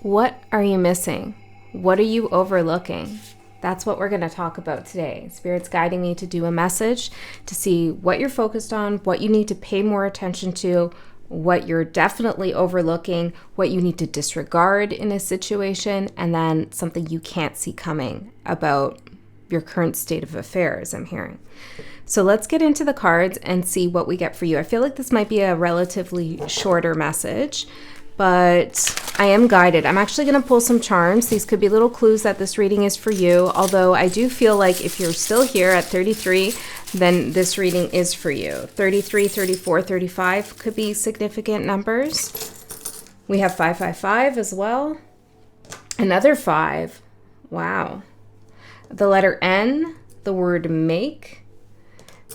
What are you missing? What are you overlooking? That's what we're going to talk about today. Spirit's guiding me to do a message to see what you're focused on, what you need to pay more attention to, what you're definitely overlooking, what you need to disregard in a situation, and then something you can't see coming about your current state of affairs, I'm hearing. So let's get into the cards and see what we get for you. I feel like this might be a relatively shorter message, but I am guided. I'm actually going to pull some charms. These could be little clues that this reading is for you, although I do feel like if you're still here at 33, then this reading is for you. 33, 34, 35 could be significant numbers. We have 555 as well. Another 5. Wow. The letter N, the word make,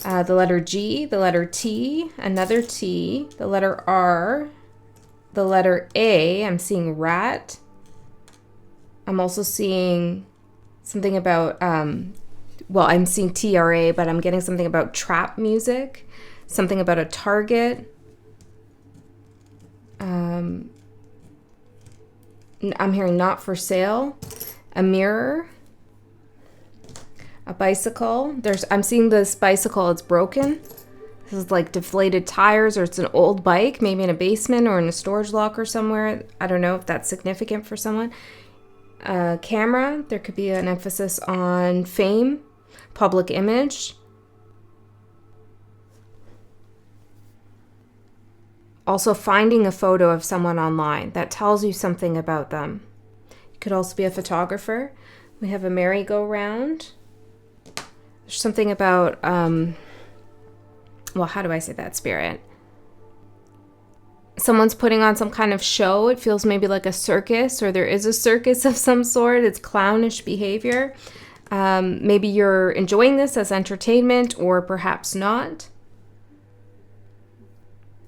the letter G, the letter T, another T, the letter R, the letter A, I'm seeing rat. I'm also seeing something about, I'm seeing TRA, but I'm getting something about trap music, something about a target. I'm hearing not for sale, a mirror, a bicycle. I'm seeing this bicycle, it's broken. This is like deflated tires, or it's an old bike, maybe in a basement or in a storage locker somewhere. I don't know if that's significant for someone. Camera, there could be an emphasis on fame, public image. Also finding a photo of someone online that tells you something about them. You could also be a photographer. We have a merry-go-round. There's something about, how do I say that, Spirit? Someone's putting on some kind of show. It feels maybe like a circus, or there is a circus of some sort. It's clownish behavior. Maybe you're enjoying this as entertainment, or perhaps not.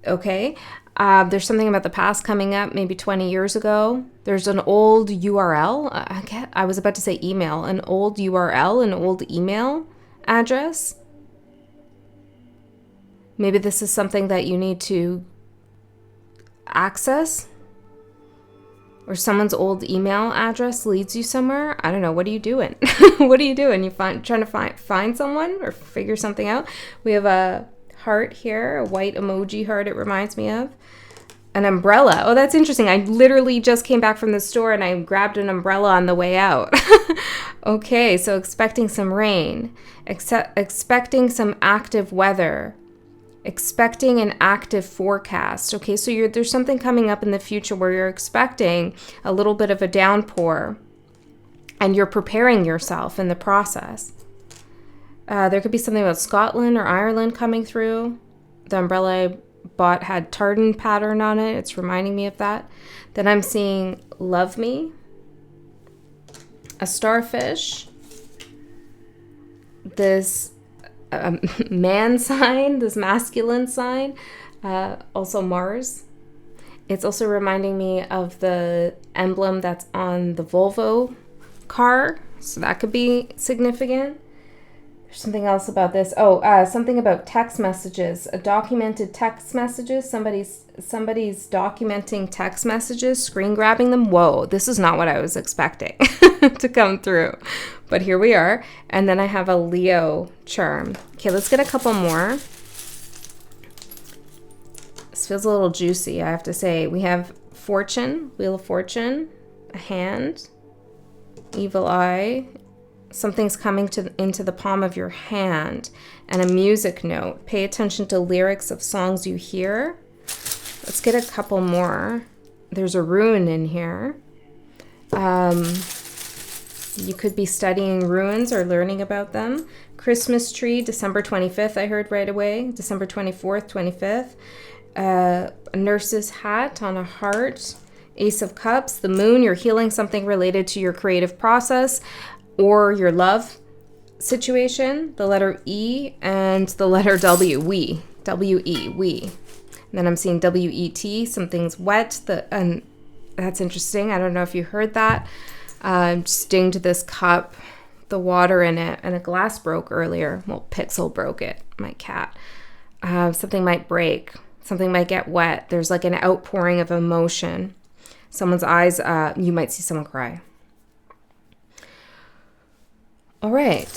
Okay. There's something about the past coming up, maybe 20 years ago. There's an old URL. I was about to say email. An old URL, an old email address. Maybe this is something that you need to access, or someone's old email address leads you somewhere. I don't know. What are you doing? What are you doing? Trying to find someone or figure something out. We have a heart here, a white emoji heart it reminds me of. An umbrella. Oh, that's interesting. I literally just came back from the store and I grabbed an umbrella on the way out. Okay, so expecting some rain, expecting some active weather, expecting an active forecast. Okay, so there's something coming up in the future where you're expecting a little bit of a downpour and you're preparing yourself in the process. There could be something about Scotland or Ireland coming through. The umbrella I bought had tartan pattern on it. It's reminding me of that. Then I'm seeing love me, a starfish, this man sign, this masculine sign, also Mars. It's also reminding me of the emblem that's on the Volvo car, so that could be significant. There's something else about this. Something about text messages, documented text messages. Somebody's documenting text messages, screen grabbing them. Whoa, this is not what I was expecting to come through, but here we are. And then I have a Leo charm. Okay, let's get a couple more. This feels a little juicy, I have to say. We have fortune, wheel of fortune, a hand, evil eye. Something's coming into the palm of your hand, and a music note. Pay attention to lyrics of songs you hear. Let's get a couple more. There's a rune in here. You could be studying runes or learning about them. Christmas tree, December 25th, I heard right away. December 24th, 25th. A nurse's hat on a heart. Ace of Cups, the moon. You're healing something related to your creative process or your love situation. The letter E and the letter W. We. W-E. We. And then I'm seeing W-E-T. Something's wet. And that's interesting. I don't know if you heard that. Just dinged this cup, the water in it, and a glass broke earlier. Well, Pixel broke it, my cat. Something might break. Something might get wet. There's like an outpouring of emotion. Someone's eyes, you might see someone cry. All right.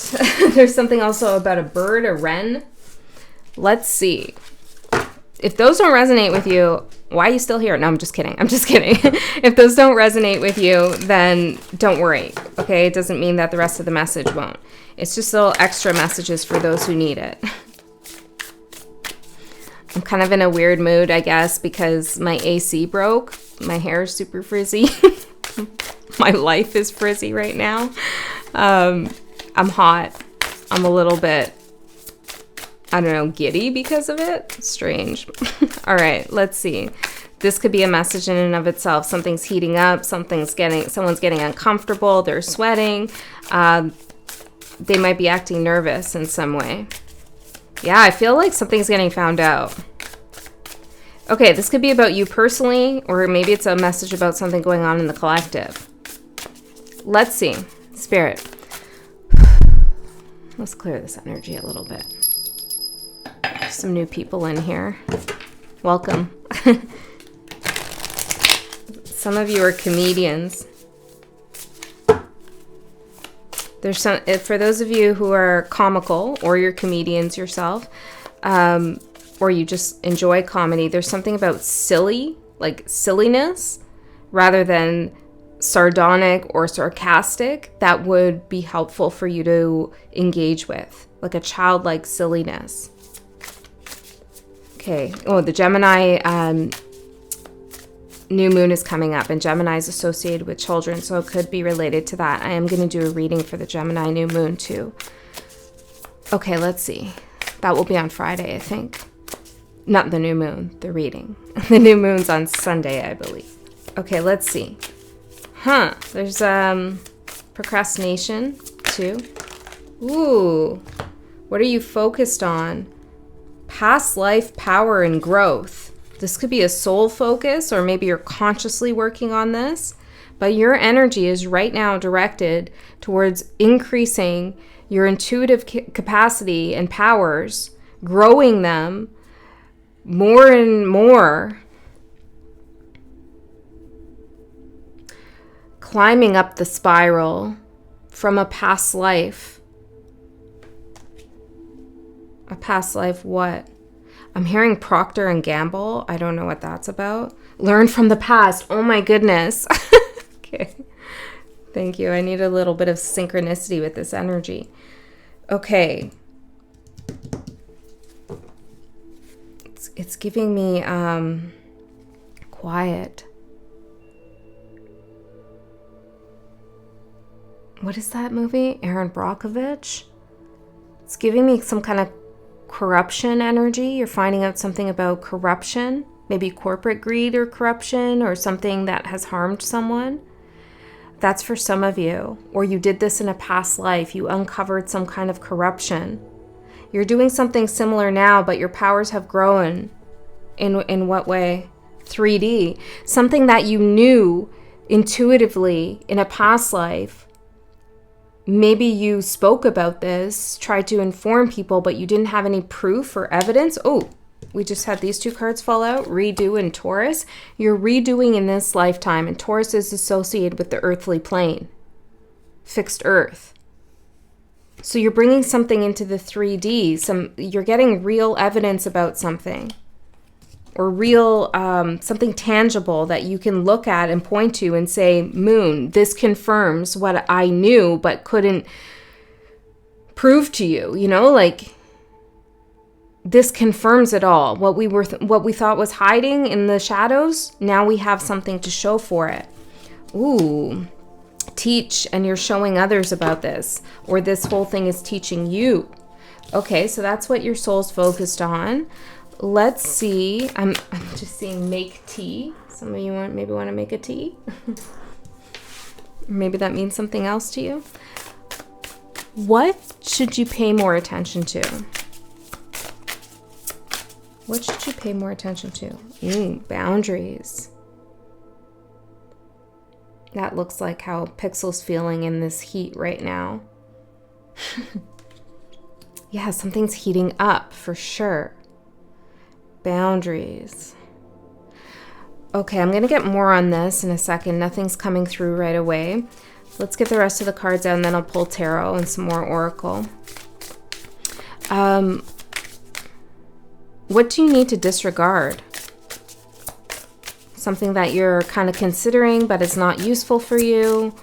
There's something also about a bird, a wren. Let's see. If those don't resonate with you, why are you still here? No, I'm just kidding. If those don't resonate with you, then don't worry. Okay? It doesn't mean that the rest of the message won't. It's just little extra messages for those who need it. I'm kind of in a weird mood, I guess, because my AC broke. My hair is super frizzy. My life is frizzy right now. I'm hot. I'm a little bit, I don't know, giddy because of it. Strange. All right, let's see. This could be a message in and of itself. Something's heating up. Someone's getting uncomfortable. They're sweating. They might be acting nervous in some way. Yeah, I feel like something's getting found out. Okay, this could be about you personally, or maybe it's a message about something going on in the collective. Let's see. Spirit. Let's clear this energy a little bit. Some new people in here. Welcome. Some of you are comedians. There's some, for those of you who are comical, or you're comedians yourself, or you just enjoy comedy, there's something about silly, like silliness, rather than sardonic or sarcastic, that would be helpful for you to engage with, like a childlike silliness. Okay. Oh, the Gemini new moon is coming up, and Gemini is associated with children, so it could be related to that. I am going to do a reading for the Gemini new moon too. Okay, let's see. That will be on Friday, I think. Not the new moon, the reading. The new moon's on Sunday, I believe. Okay, let's see. There's procrastination too. Ooh, what are you focused on? Past life, power, and growth. This could be a soul focus, or maybe you're consciously working on this, but your energy is right now directed towards increasing your intuitive capacity and powers, growing them more and more, climbing up the spiral from a past life. A past life what? I'm hearing Procter and Gamble. I don't know what that's about. Learn from the past. Oh my goodness. Okay. Thank you. I need a little bit of synchronicity with this energy. Okay. It's giving me quiet. What is that movie? Aaron Brockovich? It's giving me some kind of corruption energy. You're finding out something about corruption, maybe corporate greed or corruption, or something that has harmed someone. That's for some of you. Or you did this in a past life. You uncovered some kind of corruption. You're doing something similar now, but your powers have grown. In what way? 3D. Something that you knew intuitively in a past life. Maybe you spoke about this, tried to inform people, but you didn't have any proof or evidence. Oh, we just had these two cards fall out, redo and Taurus. You're redoing in this lifetime, and Taurus is associated with the earthly plane, fixed earth. So you're bringing something into the 3D. You're getting real evidence about something, or real something tangible that you can look at and point to and say, Moon, this confirms what I knew but couldn't prove to you. You know, like, this confirms it all. What we thought was hiding in the shadows, now we have something to show for it. Ooh, teach, and you're showing others about this, or this whole thing is teaching you. Okay, so that's what your soul's focused on. Let's see. I'm just seeing make tea. Some of you maybe want to make a tea. Maybe that means something else to you. What should you pay more attention to? What should you pay more attention to? Boundaries. That looks like how Pixel's feeling in this heat right now. Yeah, something's heating up for sure. Boundaries. Okay, I'm going to get more on this in a second. Nothing's coming through right away. Let's get the rest of the cards out, and then I'll pull tarot and some more oracle. What do you need to disregard? Something that you're kind of considering, but it's not useful for you,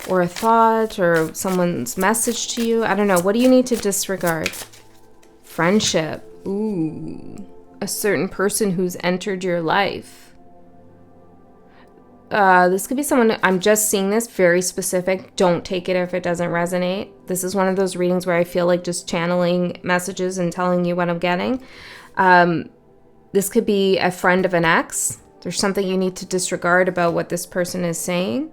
or a thought, or someone's message to you. I don't know. What do you need to disregard? Friendship. Ooh. A certain person who's entered your life. This could be someone, I'm just seeing this very specific. Don't take it if it doesn't resonate. This is one of those readings where I feel like just channeling messages and telling you what I'm getting. This could be a friend of an ex. There's something you need to disregard about what this person is saying.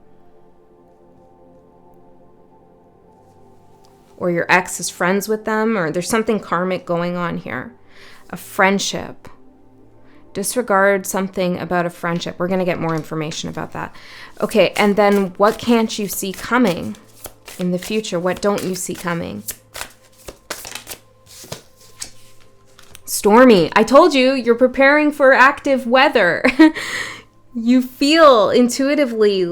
Or your ex is friends with them, or there's something karmic going on here. A friendship. Disregard something about a friendship. We're going to get more information about that. Okay, and then what can't you see coming in the future? What don't you see coming? Stormy. I told you, you're preparing for active weather. You feel intuitively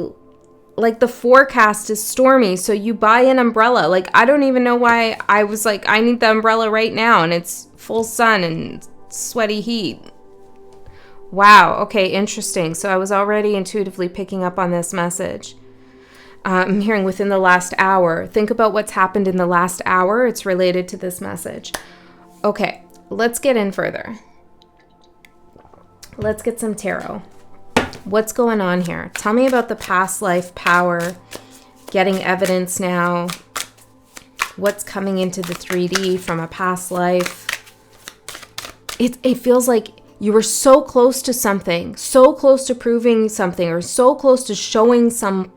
like the forecast is stormy, so you buy an umbrella. Like, I don't even know why I was like, I need the umbrella right now, and it's full sun and sweaty heat. Wow, okay, interesting. So I was already intuitively picking up on this message. I'm hearing within the last hour. Think about what's happened in the last hour. It's related to this message. Okay, let's get in further. Let's get some tarot. What's going on here? Tell me about the past life power, getting evidence now. What's coming into the 3D from a past life? It feels like you were so close to something, so close to proving something, or so close to showing some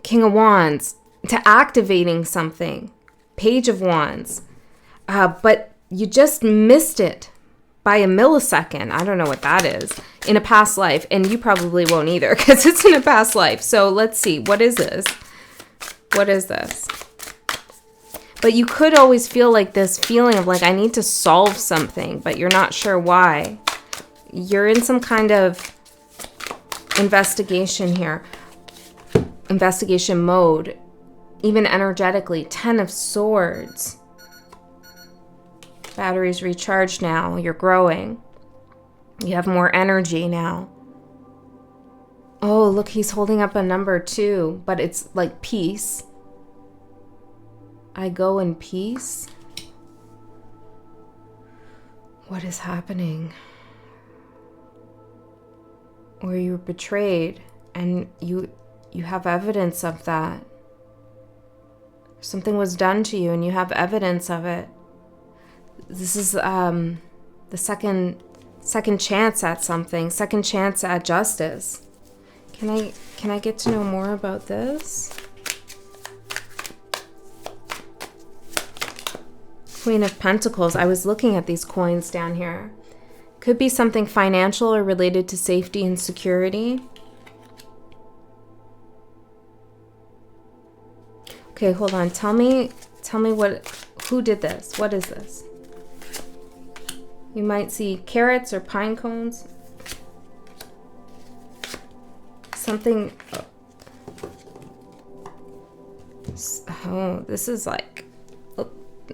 King of Wands, to activating something, Page of Wands, but you just missed it by a millisecond. I don't know what that is in a past life, and you probably won't either because it's in a past life. So let's see. What is this? What is this? But you could always feel like this feeling of like, I need to solve something, but you're not sure why. You're in some kind of investigation here. Investigation mode. Even energetically. 10 of Swords. Battery's recharged now. You're growing. You have more energy now. Oh, look, he's holding up a number 2, but it's like peace. I go in peace. What is happening? Or you were betrayed and you have evidence of that. Something was done to you and you have evidence of it. This is the second chance at something, second chance at justice. Can I get to know more about this? Queen of Pentacles. I was looking at these coins down here. Could be something financial or related to safety and security. Okay, hold on. Tell me who did this? What is this? You might see carrots or pine cones. Something. Oh, this is like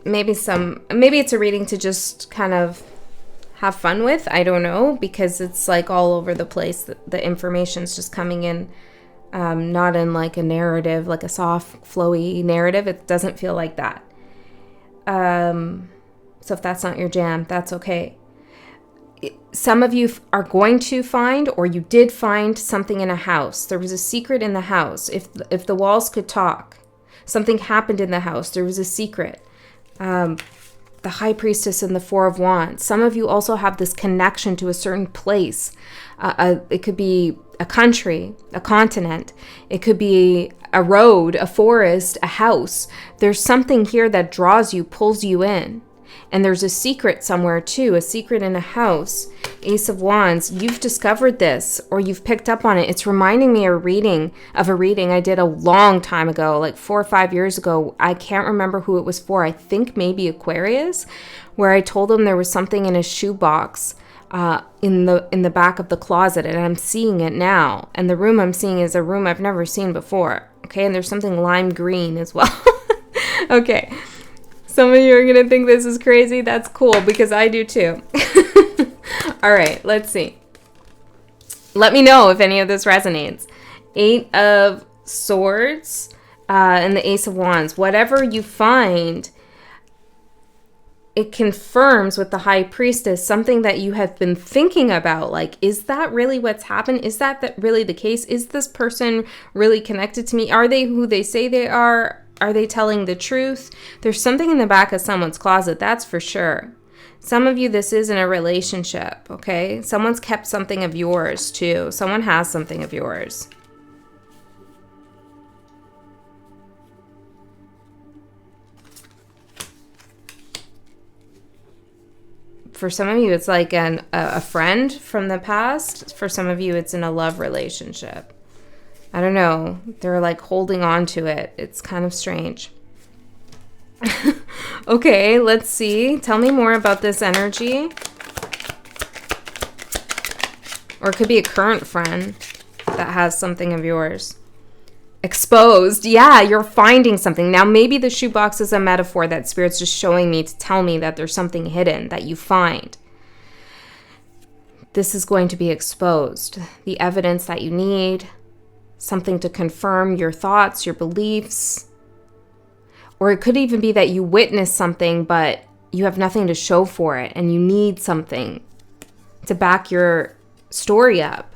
maybe it's a reading to just kind of have fun with. I don't know, because it's like all over the place. The information's just coming in, not in like a narrative, like a soft, flowy narrative. It doesn't feel like that. So if that's not your jam, that's okay. Some of you are going to find, or you did find something in a house. There was a secret in the house. If the walls could talk, something happened in the house. There was a secret. The High Priestess and the Four of Wands. Some of you also have this connection to a certain place. It could be a country, a continent. It could be a road, a forest, a house. There's something here that draws you, pulls you in. And there's a secret somewhere too, a secret in a house. Ace of Wands, you've discovered this or you've picked up on it. It's reminding me of a reading I did a long time ago, like 4 or 5 years ago. I can't remember who it was for. I think maybe Aquarius, where I told him there was something in his shoebox in the back of the closet, and I'm seeing it now. And the room I'm seeing is a room I've never seen before. Okay, and there's something lime green as well. Okay. Some of you are going to think this is crazy. That's cool because I do too. All right, let's see. Let me know if any of this resonates. 8 of Swords and the Ace of Wands. Whatever you find, it confirms with the High Priestess something that you have been thinking about. Like, is that really what's happened? Is that really the case? Is this person really connected to me? Are they who they say they are? Are they telling the truth? There's something in the back of someone's closet, that's for sure. Some of you, this is in a relationship, okay? Someone's kept something of yours too. Someone has something of yours. For some of you, it's like a friend from the past. For some of you, it's in a love relationship. I don't know. They're like holding on to it. It's kind of strange. Okay, let's see. Tell me more about this energy. Or it could be a current friend that has something of yours. Exposed. Yeah, you're finding something. Now, maybe the shoebox is a metaphor that Spirit's just showing me to tell me that there's something hidden that you find. This is going to be exposed. The evidence that you need. Something to confirm your thoughts, your beliefs. Or it could even be that you witnessed something, but you have nothing to show for it, and you need something to back your story up.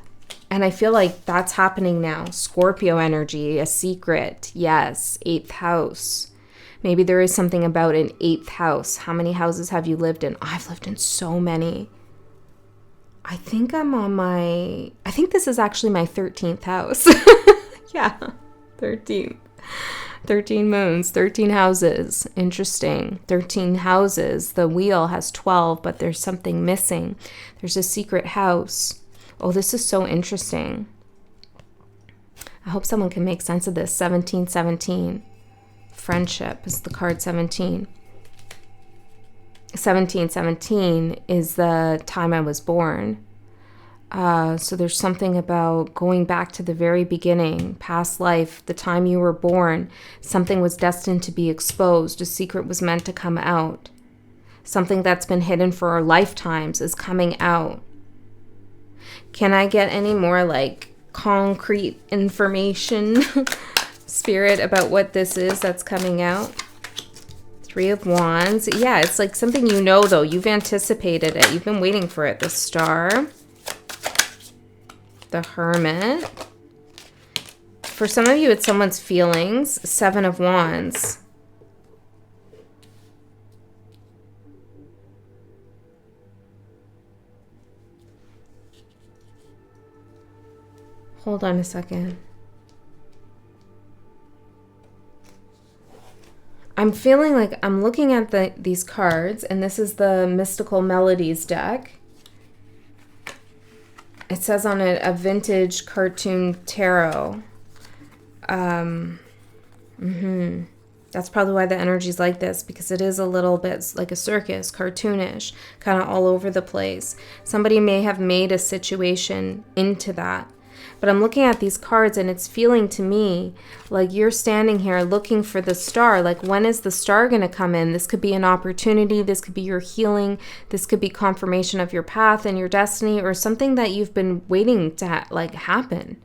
And I feel like that's happening now. Scorpio energy, a secret. Yes, 8th house. Maybe there is something about an 8th house. How many houses have you lived in? I've lived in so many. I think this is actually my 13th house. Yeah, 13. 13 moons, 13 houses. Interesting. 13 houses. The wheel has 12, but there's something missing. There's a secret house. Oh, this is so interesting. I hope someone can make sense of this. 1717. Friendship is the card 17. 1717 is the time I was born. So there's something about going back to the very beginning, past life, the time you were born. Something was destined to be exposed. A secret was meant to come out. Something that's been hidden for our lifetimes is coming out. Can I get any more like concrete information, Spirit, about what this is that's coming out? 3 of Wands. Yeah, it's like something you know, though. You've anticipated it. You've been waiting for it. The Star. The Hermit. For some of you, it's someone's feelings. 7 of Wands. Hold on a second. I'm feeling like I'm looking at these cards, and this is the Mystical Melodies deck. It says on it, a vintage cartoon tarot. That's probably why the energy's like this, because it is a little bit like a circus, cartoonish, kind of all over the place. Somebody may have made a situation into that. But I'm looking at these cards, and it's feeling to me like you're standing here looking for the star. Like, when is the star going to come in? This could be an opportunity. This could be your healing. This could be confirmation of your path and your destiny, or something that you've been waiting to happen.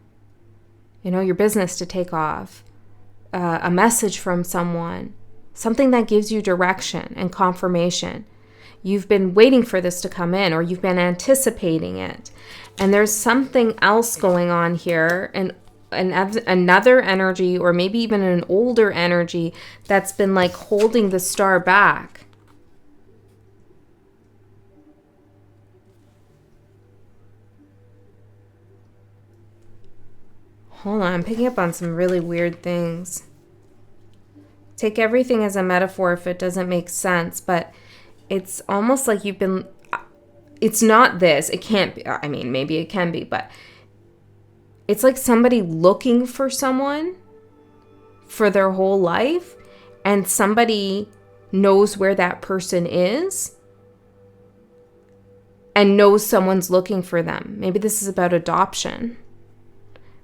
You know, your business to take off. A message from someone. Something that gives you direction and confirmation. You've been waiting for this to come in, or you've been anticipating it. And there's something else going on here, and another energy, or maybe even an older energy that's been like holding the star back. Hold on, I'm picking up on some really weird things. Take everything as a metaphor if it doesn't make sense, but it's almost like you've been, it's not this, it can't be, I mean, maybe it can be, but it's like somebody looking for someone for their whole life, and somebody knows where that person is and knows someone's looking for them. Maybe this is about adoption,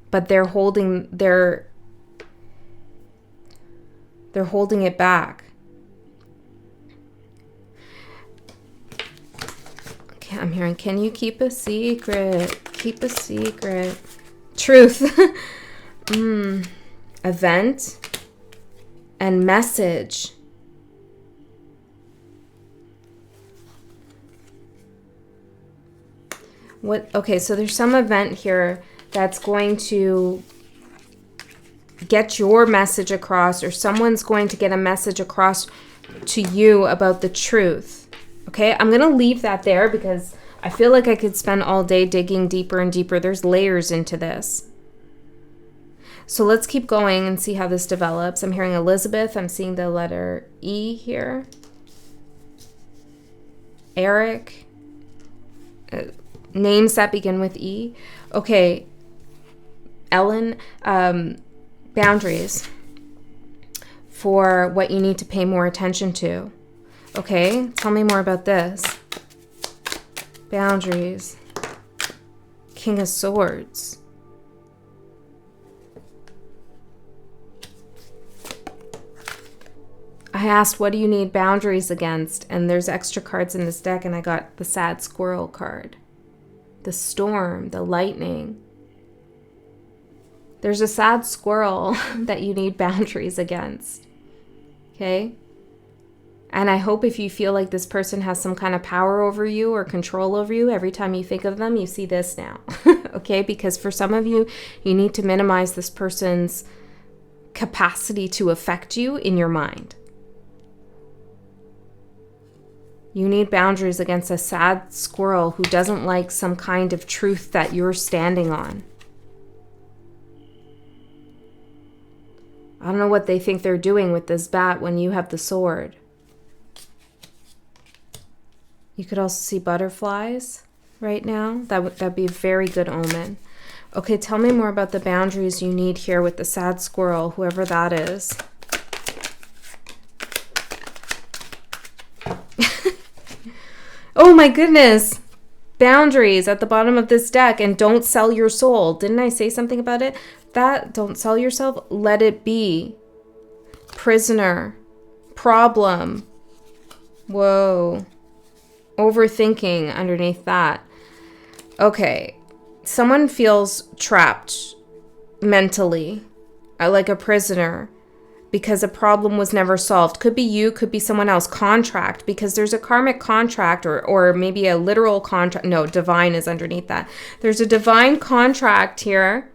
but they're holding it back. Okay, I'm hearing, can you keep a secret? Keep a secret. Truth. Event and message. What? Okay, so there's some event here that's going to get your message across, or someone's going to get a message across to you about the truth. Okay, I'm going to leave that there because I feel like I could spend all day digging deeper and deeper. There's layers into this. So let's keep going and see how this develops. I'm hearing Elizabeth. I'm seeing the letter E here. Eric. Names that begin with E. Okay. Ellen. Boundaries for what you need to pay more attention to. Okay. Tell me more about this. Boundaries. King of Swords. I asked, what do you need boundaries against? And there's extra cards in this deck, and I got the sad squirrel card. The storm, the lightning. There's a sad squirrel that you need boundaries against. Okay? And I hope if you feel like this person has some kind of power over you or control over you, every time you think of them, you see this now. Okay? Because for some of you, you need to minimize this person's capacity to affect you in your mind. You need boundaries against a sad squirrel who doesn't like some kind of truth that you're standing on. I don't know what they think they're doing with this bat when you have the sword. You could also see butterflies right now. That'd be a very good omen. Okay, tell me more about the boundaries you need here with the sad squirrel, whoever that is. Oh my goodness. Boundaries at the bottom of this deck, and don't sell your soul. Didn't I say something about it? That, don't sell yourself. Let it be. Prisoner. Problem. Whoa. Overthinking underneath that. Okay. Someone feels trapped mentally, like a prisoner, because a problem was never solved. Could be you, could be someone else. Contract, because there's a karmic contract, or maybe a literal contract. No, divine is underneath that. There's a divine contract here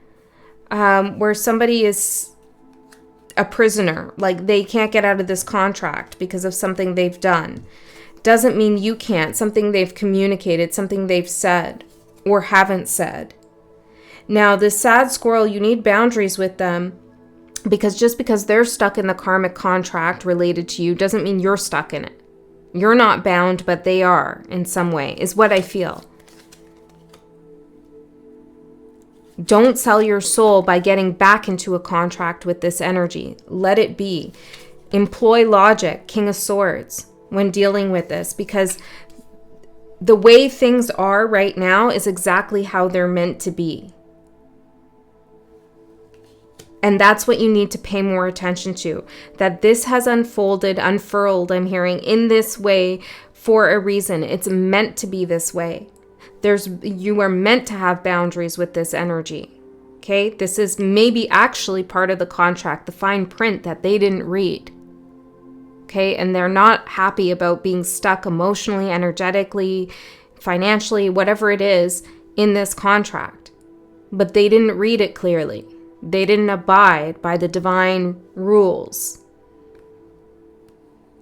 where somebody is a prisoner. Like they can't get out of this contract because of something they've done. Doesn't mean you can't. Something they've communicated, something they've said or haven't said. Now, this sad squirrel, you need boundaries with them. Because just because they're stuck in the karmic contract related to you doesn't mean you're stuck in it. You're not bound, but they are in some way, is what I feel. Don't sell your soul by getting back into a contract with this energy. Let it be. Employ logic, King of Swords, when dealing with this, because the way things are right now is exactly how they're meant to be. And that's what you need to pay more attention to. That this has unfurled, I'm hearing, in this way for a reason. It's meant to be this way. You are meant to have boundaries with this energy. Okay? This is maybe actually part of the contract, the fine print that they didn't read. Okay? And they're not happy about being stuck emotionally, energetically, financially, whatever it is in this contract. But they didn't read it clearly. They didn't abide by the divine rules,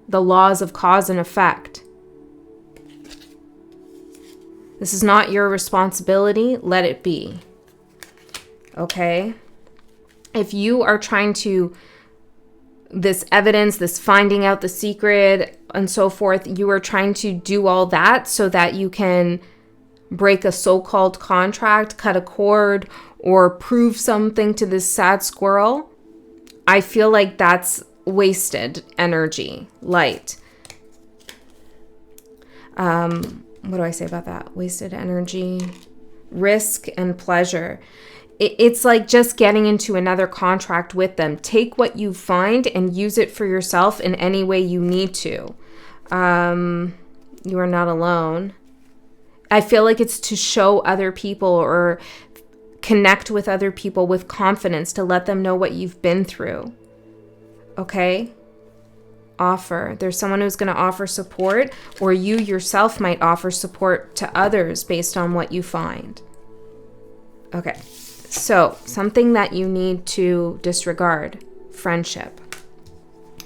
the laws of cause and effect. This is not your responsibility. Let it be. Okay? If you are trying to this evidence, this finding out the secret and so forth. You are trying to do all that so that you can break a so-called contract, cut a cord, or prove something to this sad squirrel. I feel like that's wasted energy, light. What do I say about that? Wasted energy, risk, and pleasure. It's like just getting into another contract with them. Take what you find and use it for yourself in any way you need to. You are not alone. I feel like it's to show other people or connect with other people with confidence, to let them know what you've been through. Okay? Offer. There's someone who's going to offer support, or you yourself might offer support to others based on what you find. Okay. So, something that you need to disregard. Friendship.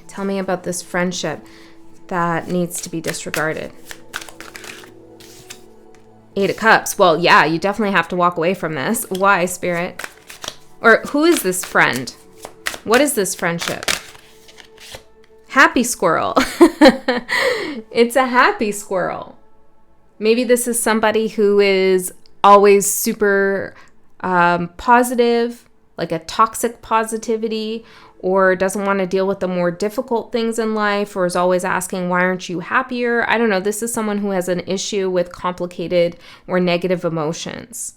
Tell me about this friendship that needs to be disregarded. 8 of Cups. Well, yeah, you definitely have to walk away from this. Why, Spirit? Or who is this friend? What is this friendship? Happy squirrel. It's a happy squirrel. Maybe this is somebody who is always super positive, like a toxic positivity, or doesn't want to deal with the more difficult things in life, or is always asking, why aren't you happier? I don't know. This is someone who has an issue with complicated or negative emotions.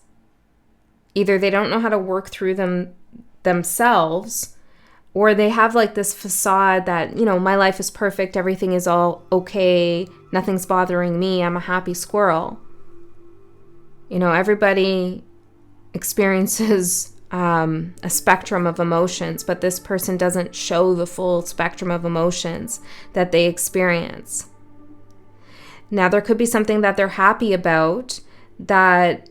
Either they don't know how to work through them themselves, or they have like this facade that, you know, my life is perfect, everything is all okay, nothing's bothering me, I'm a happy squirrel. You know, everybody experiences a spectrum of emotions, but this person doesn't show the full spectrum of emotions that they experience. Now, there could be something that they're happy about that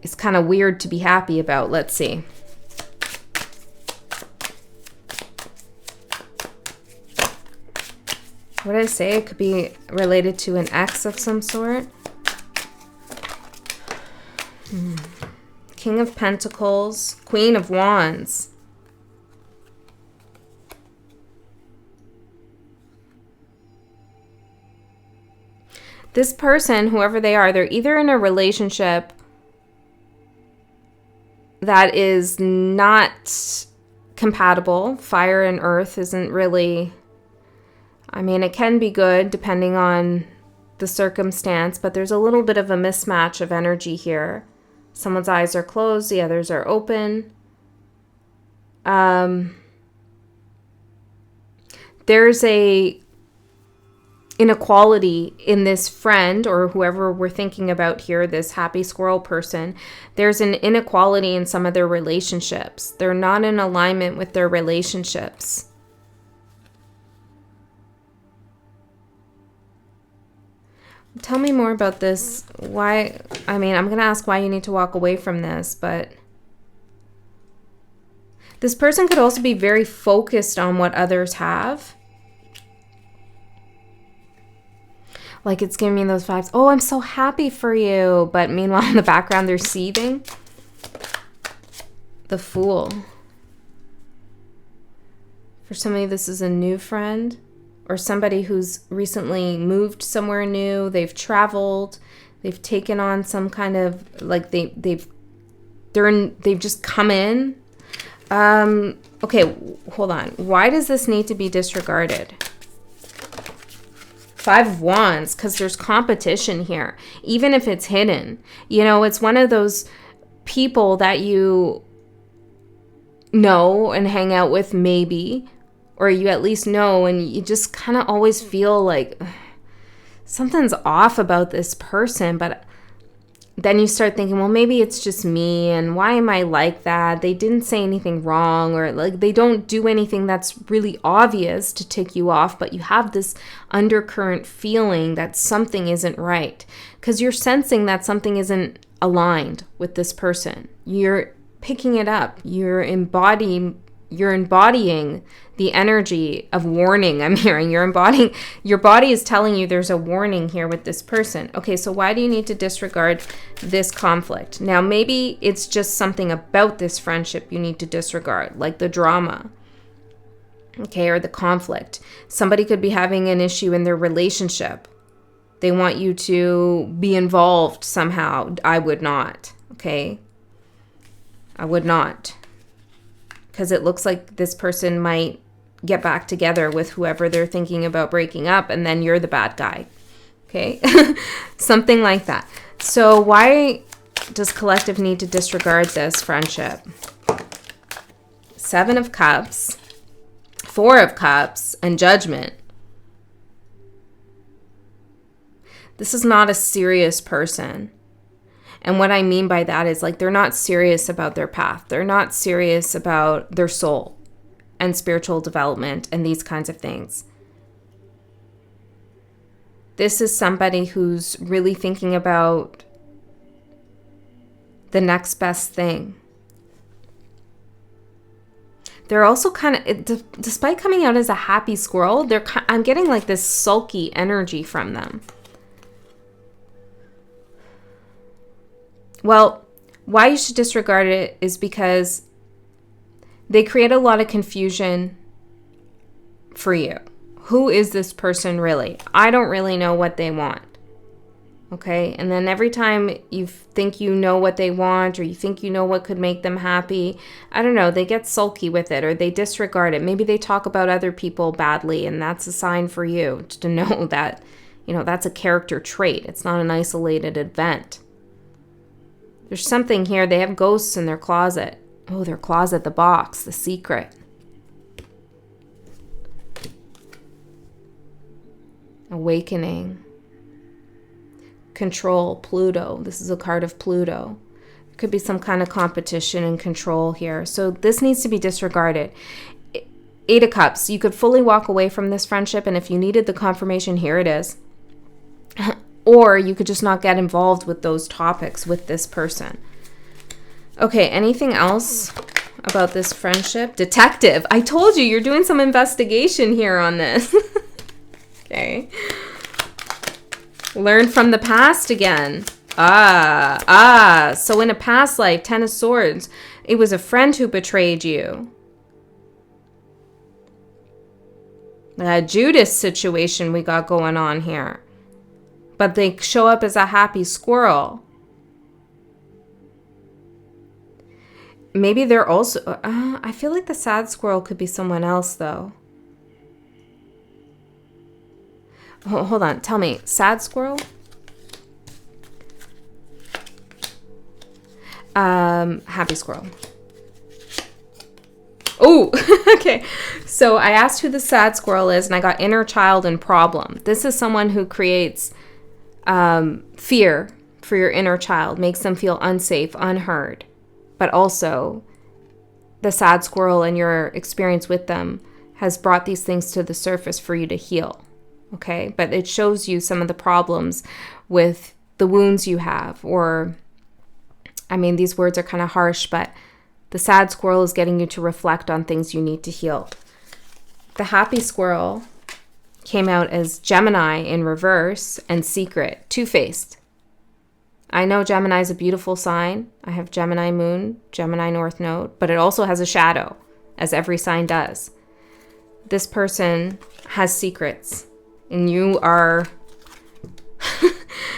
is kind of weird to be happy about. Let's see. What did I say? It could be related to an ex of some sort. King of Pentacles, Queen of Wands. This person, whoever they are, they're either in a relationship that is not compatible. Fire and earth isn't really, I mean, it can be good depending on the circumstance, but there's a little bit of a mismatch of energy here. Someone's eyes are closed, the others are open. There's a inequality in this friend, or whoever we're thinking about here, this happy squirrel person. There's an inequality in some of their relationships. They're not in alignment with their relationships. Tell me more about this. Why? I mean, I'm going to ask why you need to walk away from this, but this person could also be very focused on what others have. Like, it's giving me those vibes. Oh, I'm so happy for you. But meanwhile, in the background, they're seething. The Fool. For somebody, this is a new friend. Or somebody who's recently moved somewhere new. They've traveled. They've taken on some kind of, like, they've just come in. Okay, hold on. Why does this need to be disregarded? 5 of Wands, because there's competition here, even if it's hidden. You know, it's one of those people that you know and hang out with, maybe, or you at least know, and you just kind of always feel like something's off about this person, but then you start thinking, well, maybe it's just me, and why am I like that? They didn't say anything wrong, or like they don't do anything that's really obvious to tick you off, but you have this undercurrent feeling that something isn't right, because you're sensing that something isn't aligned with this person. You're picking it up. You're embodying you're embodying the energy of warning. I'm hearing you're embodying, your body is telling you there's a warning here with this person. Okay, so why do you need to disregard this conflict? Now, maybe it's just something about this friendship you need to disregard, like the drama, okay, or the conflict. Somebody could be having an issue in their relationship. They want you to be involved somehow. I would not, okay? I would not. Because it looks like this person might get back together with whoever they're thinking about breaking up, and then you're the bad guy, okay? Something like that. So why does collective need to disregard this friendship? 7 of Cups, 4 of Cups, and Judgment. This is not a serious person. And what I mean by that is, like, they're not serious about their path. They're not serious about their soul and spiritual development and these kinds of things. This is somebody who's really thinking about the next best thing. They're also kind of, despite coming out as a happy squirrel, I'm getting like this sulky energy from them. Well, why you should disregard it is because they create a lot of confusion for you. Who is this person really? I don't really know what they want. Okay? And then every time you think you know what they want, or you think you know what could make them happy, I don't know, they get sulky with it, or they disregard it. Maybe they talk about other people badly, and that's a sign for you to know that, you know, that's a character trait. It's not an isolated event. There's something here. They have ghosts in their closet. Oh, their closet, the box, the secret. Awakening. Control, Pluto. This is a card of Pluto. There could be some kind of competition and control here. So this needs to be disregarded. 8 of Cups. You could fully walk away from this friendship, and if you needed the confirmation, here it is. Or you could just not get involved with those topics with this person. Okay, anything else about this friendship? Detective. I told you, you're doing some investigation here on this. Okay. Learn from the past again. So in a past life, 10 of Swords, it was a friend who betrayed you. A Judas situation we got going on here. But they show up as a happy squirrel. Maybe they're also... I feel like the sad squirrel could be someone else, though. Hold on. Tell me. Sad squirrel? Happy squirrel. Oh, okay. So I asked who the sad squirrel is, and I got inner child and problem. This is someone who creates... fear for your inner child, makes them feel unsafe, unheard. But also, the sad squirrel and your experience with them has brought these things to the surface for you to heal. Okay? But it shows you some of the problems with the wounds you have, or, I mean, these words are kind of harsh, but the sad squirrel is getting you to reflect on things you need to heal. The happy squirrel came out as Gemini in reverse and secret, two-faced. I know Gemini is a beautiful sign. I have Gemini moon, Gemini north node, but it also has a shadow, as every sign does. This person has secrets, and you are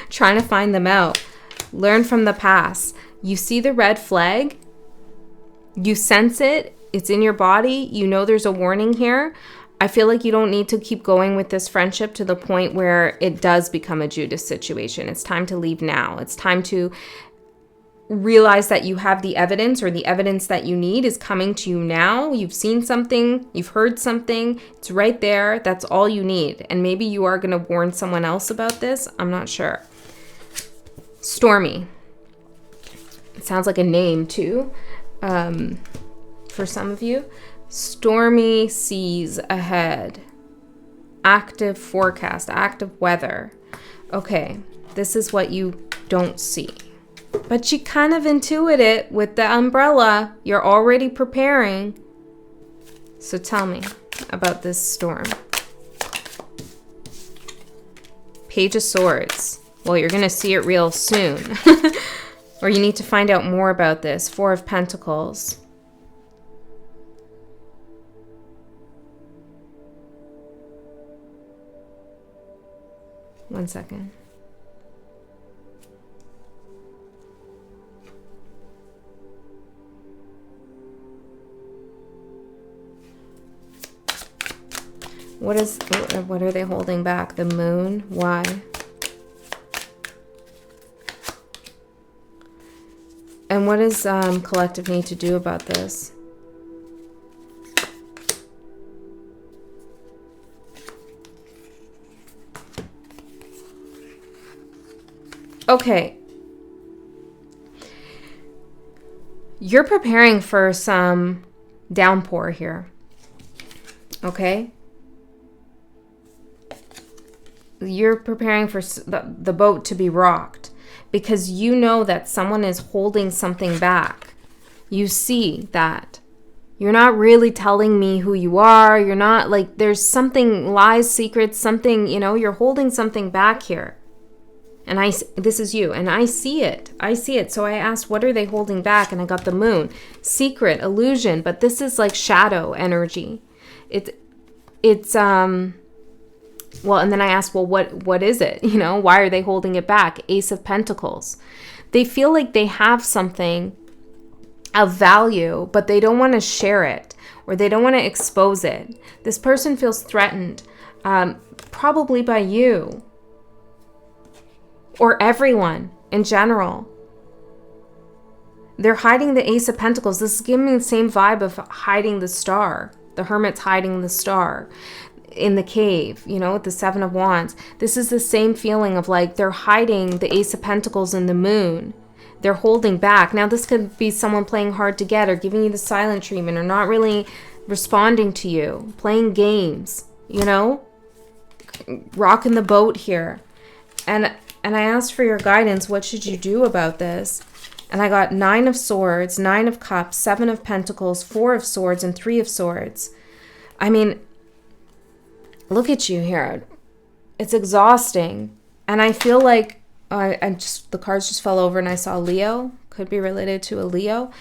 trying to find them out. Learn from the past. You see the red flag. You sense it. It's in your body. You know there's a warning here. I feel like you don't need to keep going with this friendship to the point where it does become a Judas situation. It's time to leave now. It's time to realize that you have the evidence, or the evidence that you need is coming to you now. You've seen something, you've heard something, it's right there. That's all you need. And maybe you are going to warn someone else about this. I'm not sure. Stormy. It sounds like a name too, for some of you. Stormy seas ahead. Active forecast, active weather. Okay, this is what you don't see. But you kind of intuit it with the umbrella. You're already preparing. So tell me about this storm. Page of Swords. Well, you're going to see it real soon. Or you need to find out more about this. Four of Pentacles. One second. What are they holding back? The Moon? Why? And what does collective need to do about this? Okay. You're preparing for some downpour here. Okay? You're preparing for the boat to be rocked because you know that someone is holding something back. You see that. You're not really telling me who you are. You're not like, there's something, lies, secrets, something, you know, you're holding something back here. And this is you, and I see it. I see it. So I asked, what are they holding back? And I got the Moon. Secret, illusion, but this is like shadow energy. Well, and then I asked, well, what is it? You know, why are they holding it back? Ace of Pentacles. They feel like they have something of value, but they don't want to share it, or they don't want to expose it. This person feels threatened, probably by you, or everyone in general. They're hiding the Ace of Pentacles. This is giving me the same vibe of hiding the star. The Hermit's hiding the star in the cave, you know, with the Seven of Wands. This is the same feeling of like they're hiding the Ace of Pentacles in the Moon. They're holding back. Now, this could be someone playing hard to get, or giving you the silent treatment, or not really responding to you, playing games, you know, rocking the boat here. And I asked for your guidance. What should you do about this? And I got 9 of Swords, 9 of Cups, 7 of Pentacles, 4 of Swords, and 3 of Swords. I mean, look at you here. It's exhausting. And I feel like the cards just fell over and I saw Leo. Could be related to a Leo.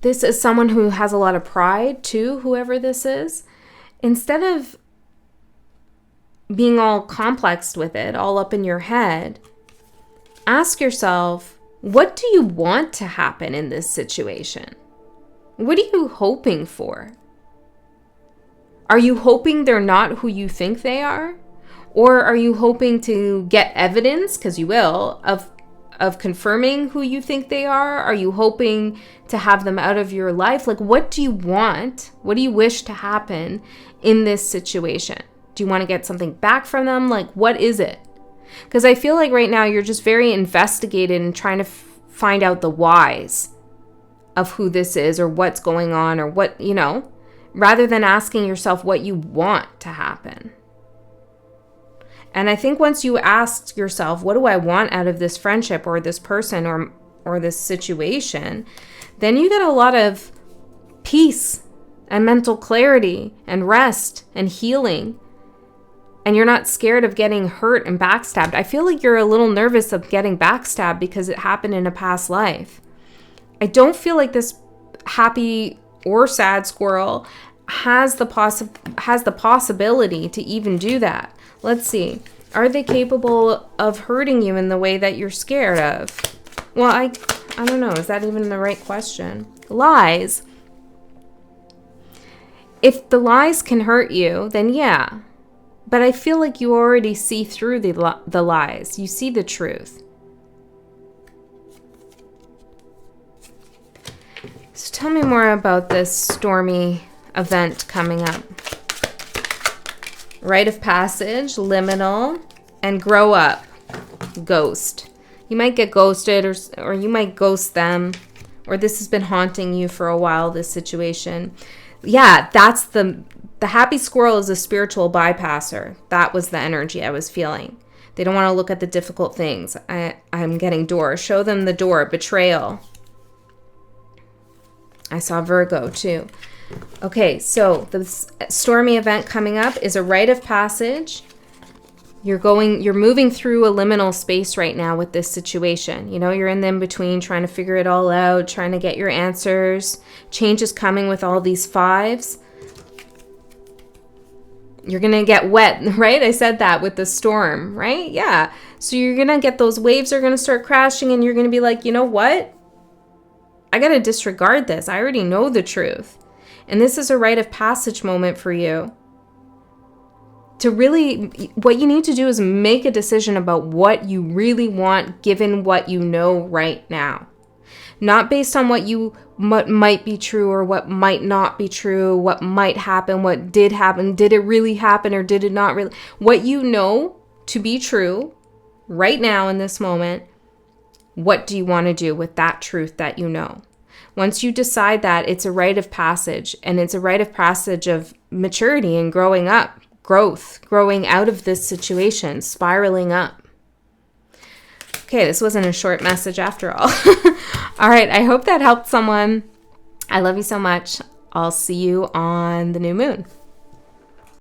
This is someone who has a lot of pride too, whoever this is. Instead of being all complexed with it, all up in your head, ask yourself, what do you want to happen in this situation? What are you hoping for? Are you hoping they're not who you think they are? Or are you hoping to get evidence, because you will, of confirming who you think they are? Are you hoping to have them out of your life? Like, what do you want? What do you wish to happen in this situation? Do you want to get something back from them? Like, what is it? Because I feel like right now you're just very investigated and trying to find out the whys of who this is or what's going on or what, you know, rather than asking yourself what you want to happen. And I think once you ask yourself, what do I want out of this friendship or this person or this situation, then you get a lot of peace and mental clarity and rest and healing. And you're not scared of getting hurt and backstabbed. I feel like you're a little nervous of getting backstabbed because it happened in a past life. I don't feel like this happy or sad squirrel has the possibility to even do that. Let's see. Are they capable of hurting you in the way that you're scared of? Well, I don't know. Is that even the right question? Lies. If the lies can hurt you, then yeah. But I feel like you already see through the lies. You see the truth. So tell me more about this stormy event coming up. Rite of passage, liminal, and grow up. Ghost. You might get ghosted or you might ghost them. Or this has been haunting you for a while, this situation. Yeah, that's the happy squirrel is a spiritual bypasser. That was the energy I was feeling. They don't want to look at the difficult things. I'm getting door. Show them the door. Betrayal. I saw Virgo too. Okay, so the stormy event coming up is a rite of passage. You're moving through a liminal space right now with this situation. You know, you're in the in-between, trying to figure it all out, trying to get your answers. Change is coming with all these fives. You're going to get wet, right? I said that with the storm, right? Yeah. So you're going to get those waves are going to start crashing and you're going to be like, you know what? I got to disregard this. I already know the truth. And this is a rite of passage moment for you. To really, what you need to do is make a decision about what you really want given what you know right now. Not based on what might be true or what might not be true, what might happen, what did happen, did it really happen or did it not really? What you know to be true right now in this moment, what do you want to do with that truth that you know? Once you decide that, it's a rite of passage, and it's a rite of passage of maturity and growing up, growing out of this situation, spiraling up. Okay, this wasn't a short message after all. All right, I hope that helped someone. I love you so much. I'll see you on the new moon.